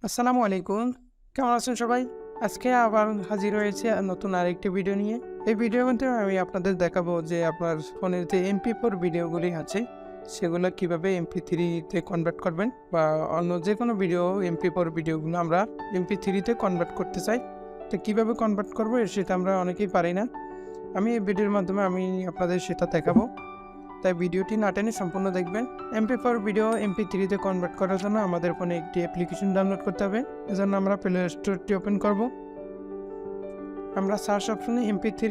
আসসালামু আলাইকুম। কেমন আছেন সবাই? আজকে আবার হাজির হয়েছি নতুন আরেকটি ভিডিও নিয়ে। এই ভিডিওর মধ্যে আমি আপনাদের দেখাবো যে আপনার ফোনের যে MP4 ভিডিওগুলি আছে সেগুলো কিভাবে MP3 তে কনভার্ট করবেন বা অন্য যে কোনো MP4 ভিডিওগুলো আমরা MP3 তে কনভার্ট করতে চাই। তো কিভাবে কনভার্ট করব সেটা আমরা অনেকেই পারি না। আমি এই ভিডিওর মাধ্যমে আপনাদের সেটা দেখাবো। তাই ভিডিওটি না টেনে সম্পূর্ণ দেখবেন। MP4 ভিডিও MP3 তে কনভার্ট করার জন্য আমাদের ফোনে একটি অ্যাপ্লিকেশন ডাউনলোড করতে হবে। এজন্য আমরা প্লে স্টোরটি ওপেন করব। আমরা সার্চ অপশনে MP3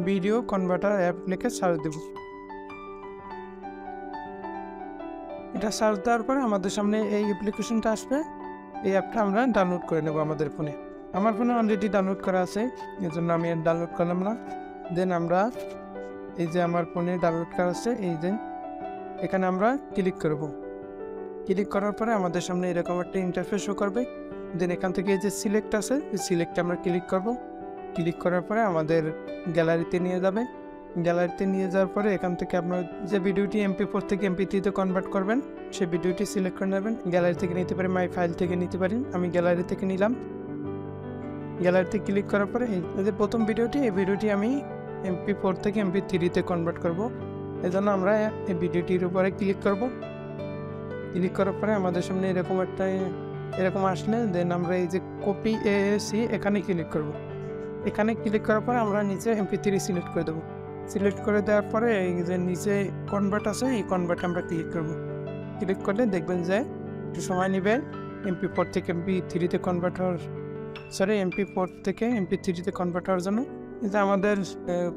ভিডিও কনভার্টার অ্যাপ লিখে সার্চ দেব। এটা সার্চ দেওয়ার পরে আমাদের সামনে এই অ্যাপ্লিকেশনটা আসবে। এই অ্যাপটা আমরা ডাউনলোড করে নেব আমাদের ফোনে। আমার ফোনে অলরেডি ডাউনলোড করা আছে, এজন্য আমি ডাউনলোড করলাম না। দেন আমরা এই যে আমার ফোনে ডাউনলোড করা আছে, এই যে এখানে আমরা ক্লিক করব। ক্লিক করার পরে আমাদের সামনে এরকম একটা ইন্টারফেস শো করবে। দেন এখান থেকে এই যে সিলেক্ট আছে, এই সিলেক্টে আমরা ক্লিক করব। ক্লিক করার পরে আমাদের গ্যালারিতে নিয়ে যাবে। গ্যালারিতে নিয়ে যাওয়ার পরে এখান থেকে আপনার যে ভিডিওটি MP4 থেকে MP3 তে কনভার্ট করবেন সেই ভিডিওটি সিলেক্ট করে নেবেন। গ্যালারি থেকে নিতে পারেন, মাই ফাইল থেকে নিতে পারেন। আমি গ্যালারি থেকে নিলাম। গ্যালারিতে ক্লিক করার পরে এই যে প্রথম ভিডিওটি, এই ভিডিওটি আমি MP4 থেকে MP3 তে কনভার্ট করব। এজন্য আমরা এই ভিডিওটির উপরে ক্লিক করব। ক্লিক করার পরে আমাদের সামনে এরকম আসলে দেন আমরা এই যে কপি এএসি এখানে ক্লিক করব। এখানে ক্লিক করার পরে আমরা নিচে MP3 সিলেক্ট করে দেবো। সিলেক্ট করে দেওয়ার পরে এই যে নিচে কনভার্ট আছে, এই কনভার্টে আমরা ক্লিক করব। ক্লিক করলে দেখবেন যে একটু সময় নেবে MP4 থেকে MP3 তে কনভার্ট হওয়ার MP4 থেকে MP3 তে কনভার্ট হওয়ার জন্য। এটা আমাদের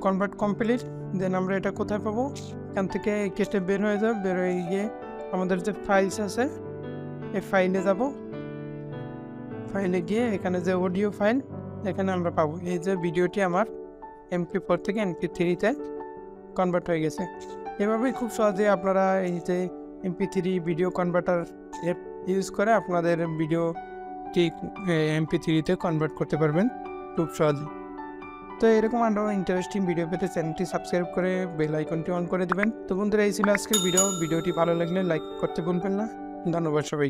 কনভার্ট কমপ্লিট। দেন আমরা এটা কোথায় পাবো? এখান থেকে কেটে বের হয়ে যাবে। বের হয়ে গিয়ে আমাদের যে ফাইলস আছে এই ফাইলে যাব। ফাইলে গিয়ে এখানে যে অডিও ফাইল এখানে আমরা পাবো। এই যে ভিডিওটি আমার MP4 থেকে MP3 তে কনভার্ট হয়ে গেছে। এভাবেই খুব সহজে আপনারা এই যে MP3 video converter app use করে আপনাদের ভিডিওটি MP3 তে কনভার্ট করতে পারবেন খুব সহজে। তো এরকম আরও ইন্টারেস্টিং ভিডিও পেতে চ্যানেলটি সাবস্ক্রাইব করে বেল আইকনটি অন করে দিবেন। তো বন্ধুরা, এই ছিল আজকের ভিডিওটি ভালো লাগলে লাইক করতে ভুলবেন না। ধন্যবাদ সবাই।